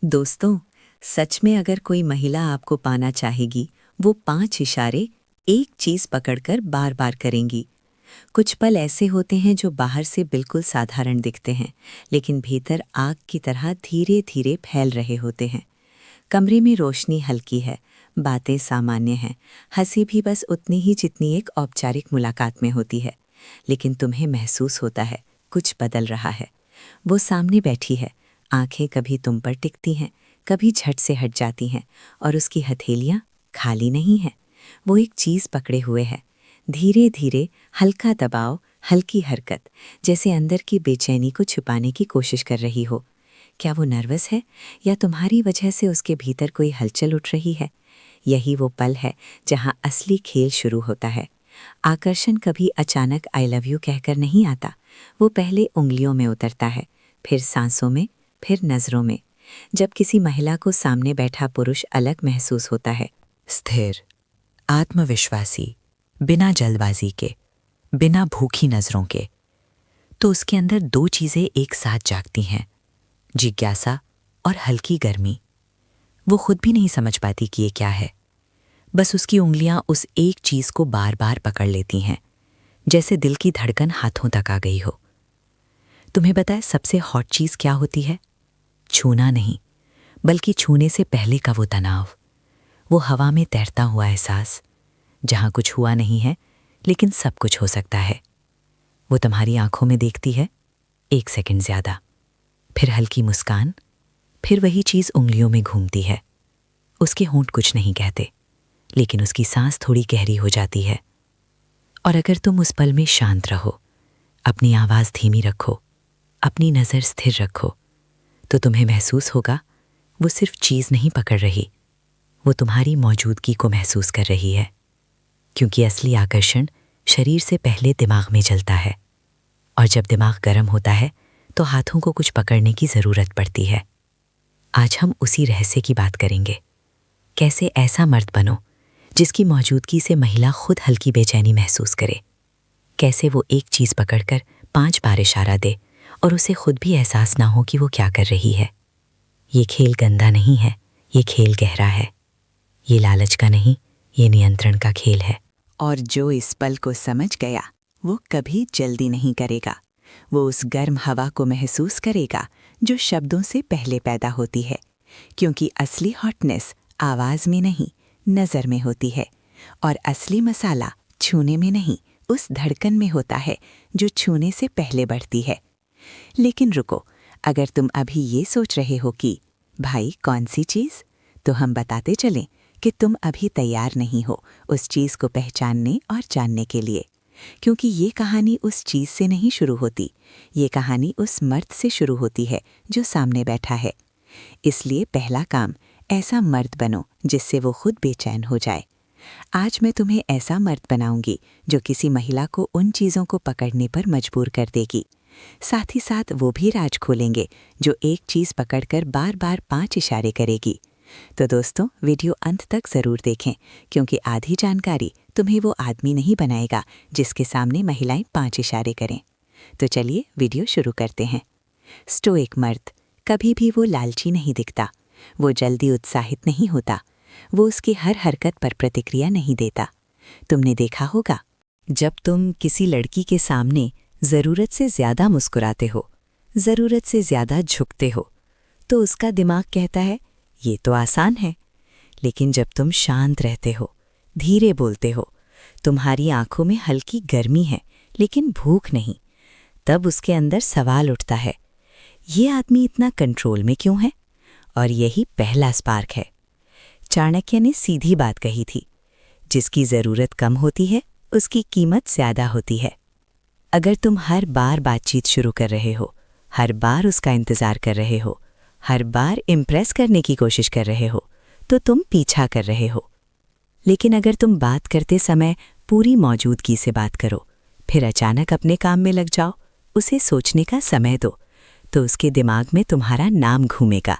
दोस्तों, सच में अगर कोई महिला आपको पाना चाहेगी, वो 5 इशारे एक चीज पकड़कर बार-बार करेंगी। कुछ पल ऐसे होते हैं जो बाहर से बिल्कुल साधारण दिखते हैं, लेकिन भीतर आग की तरह धीरे-धीरे फैल रहे होते हैं। कमरे में रोशनी हल्की है, बातें सामान्य हैं, हंसी भी बस उतनी ही जितनी एक औपचारिक मुलाकात में होती है। लेकिन तुम्हें महसूस होता है, कुछ बदल रहा है। वो सामने बैठी है, आंखें कभी तुम पर टिकती हैं, कभी झट से हट जाती हैं, और उसकी हथेलियां खाली नहीं हैं। वो एक चीज पकड़े हुए है, धीरे धीरे, हल्का दबाव, हल्की हरकत, जैसे अंदर की बेचैनी को छुपाने की कोशिश कर रही हो। क्या वो नर्वस है, या तुम्हारी वजह से उसके भीतर कोई हलचल उठ रही है? यही वो पल है जहां असली खेल शुरू होता है। आकर्षण कभी अचानक आई लव यू कहकर नहीं आता। वो पहले उंगलियों में उतरता है, फिर सांसों में, फिर नजरों में। जब किसी महिला को सामने बैठा पुरुष अलग महसूस होता है, स्थिर, आत्मविश्वासी, बिना जल्दबाजी के, बिना भूखी नजरों के, तो उसके अंदर दो चीजें एक साथ जागती हैं, जिज्ञासा और हल्की गर्मी। वो खुद भी नहीं समझ पाती कि ये क्या है। बस उसकी उंगलियां उस एक चीज को बार बार पकड़ लेती हैं, जैसे दिल की धड़कन हाथों तक आ गई हो। तुम्हें बताए सबसे हॉट चीज क्या होती है? छूना नहीं, बल्कि छूने से पहले का वो तनाव, वो हवा में तैरता हुआ एहसास, जहां कुछ हुआ नहीं है लेकिन सब कुछ हो सकता है। वो तुम्हारी आंखों में देखती है 1 सेकंड ज्यादा, फिर हल्की मुस्कान, फिर वही चीज उंगलियों में घूमती है। उसके होंठ कुछ नहीं कहते, लेकिन उसकी सांस थोड़ी गहरी हो जाती है। और अगर तुम उस पल में शांत रहो, अपनी आवाज धीमी रखो, अपनी नजर स्थिर रखो, तो तुम्हें महसूस होगा वो सिर्फ चीज नहीं पकड़ रही, वो तुम्हारी मौजूदगी को महसूस कर रही है। क्योंकि असली आकर्षण शरीर से पहले दिमाग में जलता है, और जब दिमाग गर्म होता है तो हाथों को कुछ पकड़ने की जरूरत पड़ती है। आज हम उसी रहस्य की बात करेंगे। कैसे ऐसा मर्द बनो जिसकी मौजूदगी से महिला खुद हल्की बेचैनी महसूस करे। कैसे वो एक चीज पकड़कर 5 बार इशारा दे और उसे खुद भी एहसास ना हो कि वो क्या कर रही है। ये खेल गंदा नहीं है, ये खेल गहरा है। ये लालच का नहीं, ये नियंत्रण का खेल है। और जो इस पल को समझ गया, वो कभी जल्दी नहीं करेगा। वो उस गर्म हवा को महसूस करेगा जो शब्दों से पहले पैदा होती है। क्योंकि असली हॉटनेस आवाज में नहीं, नजर में होती है। और असली मसाला छूने में नहीं, उस धड़कन में होता है जो छूने से पहले बढ़ती है। लेकिन रुको, अगर तुम अभी ये सोच रहे हो कि भाई कौन सी चीज, तो हम बताते चलें कि तुम अभी तैयार नहीं हो उस चीज को पहचानने और जानने के लिए। क्योंकि ये कहानी उस चीज से नहीं शुरू होती, ये कहानी उस मर्द से शुरू होती है जो सामने बैठा है। इसलिए पहला काम, ऐसा मर्द बनो जिससे वो खुद बेचैन हो जाए। आज मैं तुम्हें ऐसा मर्द बनाऊंगी जो किसी महिला को उन चीजों को पकड़ने पर मजबूर कर देगी। साथ ही साथ वो भी राज खोलेंगे जो एक चीज पकड़कर बार बार 5 इशारे करेगी। तो दोस्तों, वीडियो अंत तक जरूर देखें, क्योंकि आधी जानकारी तुम्हें वो आदमी नहीं बनाएगा जिसके सामने महिलाएं 5 इशारे करें। तो चलिए वीडियो शुरू करते हैं। स्टोइक मर्द, कभी भी वो लालची नहीं दिखता, वो जल्दी उत्साहित नहीं होता, वो उसकी हर हरकत पर प्रतिक्रिया नहीं देता। तुमने देखा होगा, जब तुम किसी लड़की के सामने जरूरत से ज्यादा मुस्कुराते हो, जरूरत से ज्यादा झुकते हो, तो उसका दिमाग कहता है ये तो आसान है। लेकिन जब तुम शांत रहते हो, धीरे बोलते हो, तुम्हारी आंखों में हल्की गर्मी है लेकिन भूख नहीं, तब उसके अंदर सवाल उठता है, ये आदमी इतना कंट्रोल में क्यों है? और यही पहला स्पार्क है। चाणक्य ने सीधी बात कही थी, जिसकी जरूरत कम होती है उसकी कीमत ज्यादा होती है। अगर तुम हर बार बातचीत शुरू कर रहे हो, हर बार उसका इंतजार कर रहे हो, हर बार इम्प्रेस करने की कोशिश कर रहे हो, तो तुम पीछा कर रहे हो। लेकिन अगर तुम बात करते समय पूरी मौजूदगी से बात करो, फिर अचानक अपने काम में लग जाओ, उसे सोचने का समय दो, तो उसके दिमाग में तुम्हारा नाम घूमेगा।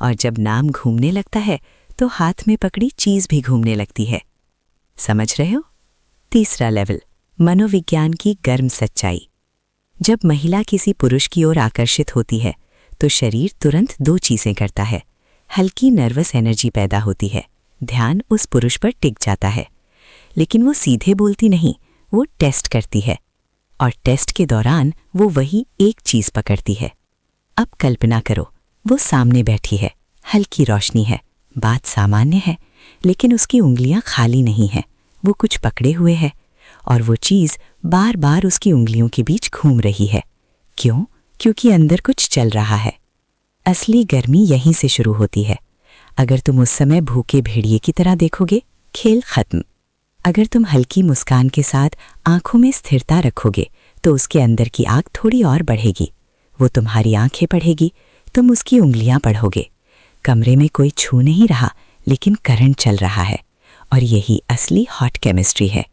और जब नाम घूमने लगता है तो हाथ में पकड़ी चीज भी घूमने लगती है। समझ रहे हो? तीसरा लेवल, मनोविज्ञान की गर्म सच्चाई। जब महिला किसी पुरुष की ओर आकर्षित होती है तो शरीर तुरंत 2 चीजें करता है, हल्की नर्वस एनर्जी पैदा होती है। ध्यान उस पुरुष पर टिक जाता है, लेकिन वो सीधे बोलती नहीं, वो टेस्ट करती है। और टेस्ट के दौरान वो वही एक चीज पकड़ती है। अब कल्पना करो, वो सामने बैठी है, हल्की रोशनी है, बात सामान्य है, लेकिन उसकी उंगलियां खाली नहीं हैं। वो कुछ पकड़े हुए है और वो चीज बार बार उसकी उंगलियों के बीच घूम रही है। क्यों? क्योंकि अंदर कुछ चल रहा है। असली गर्मी यहीं से शुरू होती है। अगर तुम उस समय भूखे भेड़िए की तरह देखोगे, खेल खत्म। अगर तुम हल्की मुस्कान के साथ आंखों में स्थिरता रखोगे, तो उसके अंदर की आग थोड़ी और बढ़ेगी। वो तुम्हारी आंखें पढ़ेगी, तुम उसकी उंगलियां पढ़ोगे। कमरे में कोई छू नहीं रहा, लेकिन करंट चल रहा है। और यही असली हॉट केमिस्ट्री है।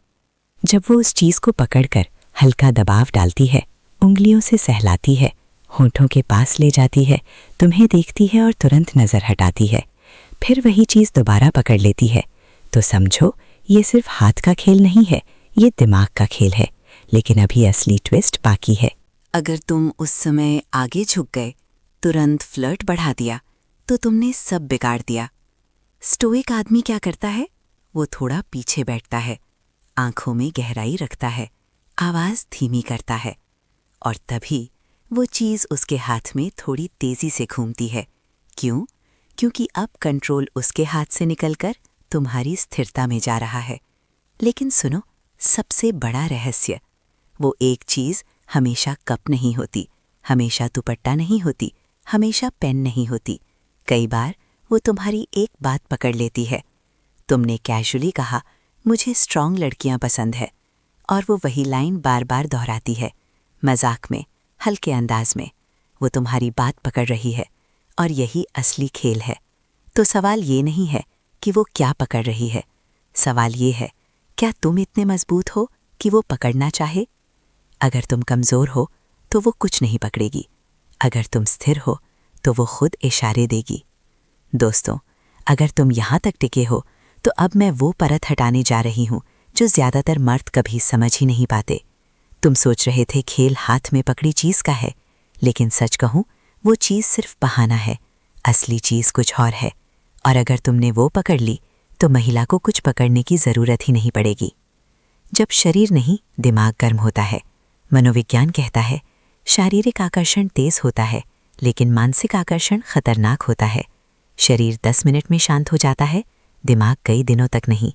जब वो उस चीज को पकड़कर हल्का दबाव डालती है, उंगलियों से सहलाती है, होंठों के पास ले जाती है, तुम्हें देखती है और तुरंत नजर हटाती है, फिर वही चीज दोबारा पकड़ लेती है, तो समझो ये सिर्फ हाथ का खेल नहीं है, ये दिमाग का खेल है। लेकिन अभी असली ट्विस्ट बाकी है। अगर तुम उस समय आगे झुक गए, तुरंत फ्लर्ट बढ़ा दिया, तो तुमने सब बिगाड़ दिया। स्टोइक आदमी क्या करता है? वो थोड़ा पीछे बैठता है, आंखों में गहराई रखता है, आवाज धीमी करता है, और तभी वो चीज उसके हाथ में थोड़ी तेजी से घूमती है। क्यों? क्योंकि अब कंट्रोल उसके हाथ से निकलकर तुम्हारी स्थिरता में जा रहा है। लेकिन सुनो, सबसे बड़ा रहस्य, वो एक चीज हमेशा कप नहीं होती, हमेशा दुपट्टा नहीं होती, हमेशा पेन नहीं होती। कई बार वो तुम्हारी एक बात पकड़ लेती है। तुमने कैजुअली कहा, मुझे स्ट्रॉन्ग लड़कियां पसंद है, और वो वही लाइन बार बार दोहराती है, मजाक में, हल्के अंदाज में। वो तुम्हारी बात पकड़ रही है, और यही असली खेल है। तो सवाल ये नहीं है कि वो क्या पकड़ रही है, सवाल ये है, क्या तुम इतने मजबूत हो कि वो पकड़ना चाहे? अगर तुम कमज़ोर हो तो वो कुछ नहीं पकड़ेगी, अगर तुम स्थिर हो तो वो खुद इशारे देगी। दोस्तों, अगर तुम यहाँ तक टिके हो, तो अब मैं वो परत हटाने जा रही हूँ जो ज़्यादातर मर्द कभी समझ ही नहीं पाते। तुम सोच रहे थे खेल हाथ में पकड़ी चीज़ का है, लेकिन सच कहूँ, वो चीज़ सिर्फ बहाना है, असली चीज़ कुछ और है। और अगर तुमने वो पकड़ ली, तो महिला को कुछ पकड़ने की ज़रूरत ही नहीं पड़ेगी। जब शरीर नहीं, दिमाग गर्म होता है। मनोविज्ञान कहता है, शारीरिक आकर्षण तेज होता है, लेकिन मानसिक आकर्षण खतरनाक होता है। शरीर 10 मिनट में शांत हो जाता है, दिमाग कई दिनों तक नहीं।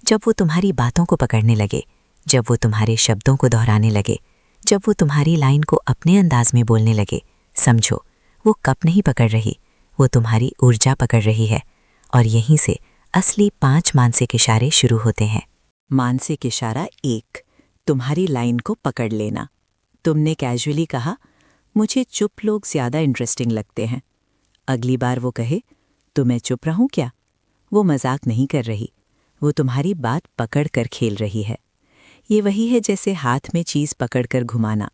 जब वो तुम्हारी बातों को पकड़ने लगे, जब वो तुम्हारे शब्दों को दोहराने लगे, जब वो तुम्हारी लाइन को अपने अंदाज में बोलने लगे, समझो वो कप नहीं पकड़ रही, वो तुम्हारी ऊर्जा पकड़ रही है। और यहीं से असली 5 मानसिक इशारे शुरू होते हैं। मानसिक इशारा 1, तुम्हारी लाइन को पकड़ लेना। तुमने कैजुअली कहा, मुझे चुप लोग ज़्यादा इंटरेस्टिंग लगते हैं। अगली बार वो कहे, तो मैं चुप रहूं क्या? वो मजाक नहीं कर रही, वो तुम्हारी बात पकड़ कर खेल रही है। ये वही है जैसे हाथ में चीज़ पकड़कर घुमाना,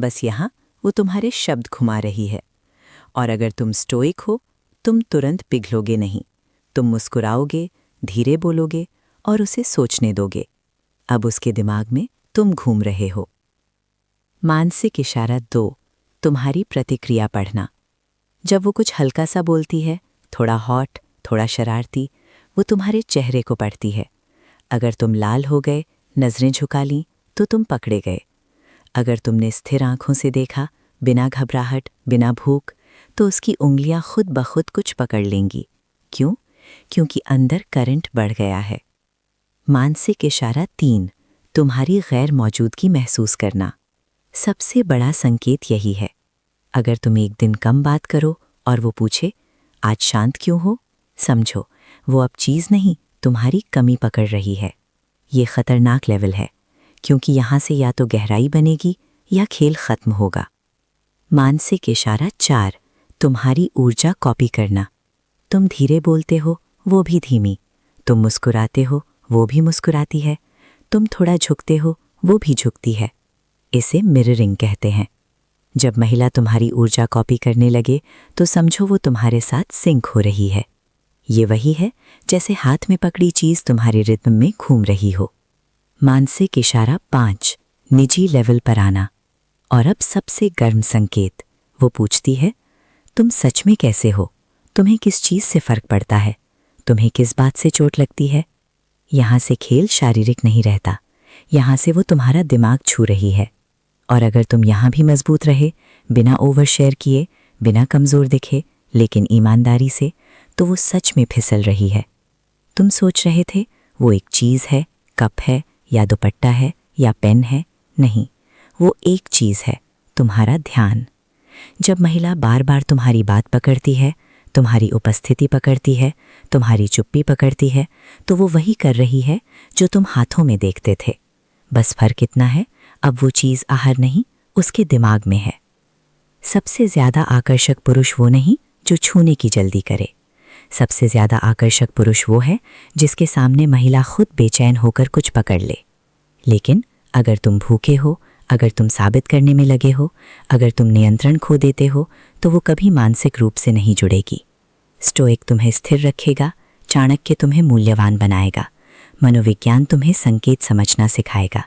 बस यहाँ वो तुम्हारे शब्द घुमा रही है। और अगर तुम स्टोइक हो, तुम तुरंत पिघलोगे नहीं, तुम मुस्कुराओगे, धीरे बोलोगे और उसे सोचने दोगे। अब उसके दिमाग में तुम घूम रहे हो। मानसिक इशारा 2, तुम्हारी प्रतिक्रिया पढ़ना। जब वो कुछ हल्का सा बोलती है, थोड़ा हॉट, थोड़ा शरारती, वो तुम्हारे चेहरे को पढ़ती है। अगर तुम लाल हो गए, नज़रें झुका लीं, तो तुम पकड़े गए। अगर तुमने स्थिर आंखों से देखा, बिना घबराहट, बिना भूख, तो उसकी उंगलियां खुद ब खुद कुछ पकड़ लेंगी। क्यों? क्योंकि अंदर करंट बढ़ गया है। मानसिक इशारा 3, तुम्हारी गैर मौजूदगी महसूस करना। सबसे बड़ा संकेत यही है। अगर तुम एक दिन कम बात करो और वो पूछे, आज शांत क्यों हो, समझो वो अब चीज़ नहीं, तुम्हारी कमी पकड़ रही है। ये खतरनाक लेवल है, क्योंकि यहाँ से या तो गहराई बनेगी या खेल खत्म होगा। मानसिक इशारा 4, तुम्हारी ऊर्जा कॉपी करना। तुम धीरे बोलते हो, वो भी धीमी। तुम मुस्कुराते हो, वो भी मुस्कुराती है। तुम थोड़ा झुकते हो, वो भी झुकती है। इसे मिररिंग कहते हैं। जब महिला तुम्हारी ऊर्जा कॉपी करने लगे, तो समझो वो तुम्हारे साथ सिंक हो रही है। ये वही है जैसे हाथ में पकड़ी चीज़ तुम्हारे रिदम में घूम रही हो। मानसिक इशारा 5, निजी लेवल पर आना। और अब सबसे गर्म संकेत, वो पूछती है, तुम सच में कैसे हो? तुम्हें किस चीज़ से फ़र्क पड़ता है, तुम्हें किस बात से चोट लगती है। यहाँ से खेल शारीरिक नहीं रहता, यहाँ से वो तुम्हारा दिमाग छू रही है। और अगर तुम यहाँ भी मजबूत रहे, बिना ओवर शेयर किए, बिना कमज़ोर दिखे, लेकिन ईमानदारी से, तो वो सच में फिसल रही है। तुम सोच रहे थे वो एक चीज़ है, कप है या दुपट्टा है या पेन है। नहीं, वो एक चीज़ है, तुम्हारा ध्यान। जब महिला बार बार तुम्हारी बात पकड़ती है, तुम्हारी उपस्थिति पकड़ती है, तुम्हारी चुप्पी पकड़ती है, तो वो वही कर रही है जो तुम हाथों में देखते थे। बस फर्क इतना है, अब वो चीज़ आहर नहीं, उसके दिमाग में है। सबसे ज़्यादा आकर्षक पुरुष वो नहीं जो छूने की जल्दी करे। सबसे ज़्यादा आकर्षक पुरुष वो है जिसके सामने महिला खुद बेचैन होकर कुछ पकड़ ले। लेकिन अगर तुम भूखे हो, अगर तुम साबित करने में लगे हो, अगर तुम नियंत्रण खो देते हो, तो वो कभी मानसिक रूप से नहीं जुड़ेगी। स्टोइक तुम्हें स्थिर रखेगा, चाणक्य तुम्हें मूल्यवान बनाएगा, मनोविज्ञान तुम्हें संकेत समझना सिखाएगा।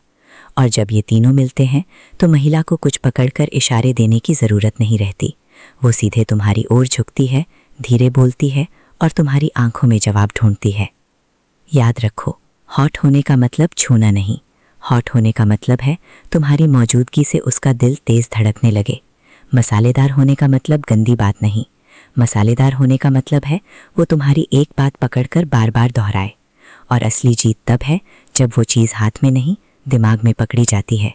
और जब ये तीनों मिलते हैं तो महिला को कुछ पकड़कर इशारे देने की ज़रूरत नहीं रहती। वो सीधे तुम्हारी ओर झुकती है, धीरे बोलती है और तुम्हारी आंखों में जवाब ढूंढती है। याद रखो, हॉट होने का मतलब छूना नहीं, हॉट होने का मतलब है तुम्हारी मौजूदगी से उसका दिल तेज़ धड़कने लगे। मसालेदार होने का मतलब गंदी बात नहीं, मसालेदार होने का मतलब है वो तुम्हारी एक बात पकड़कर बार बार दोहराए। और असली जीत तब है जब वो चीज़ हाथ में नहीं, दिमाग में पकड़ी जाती है।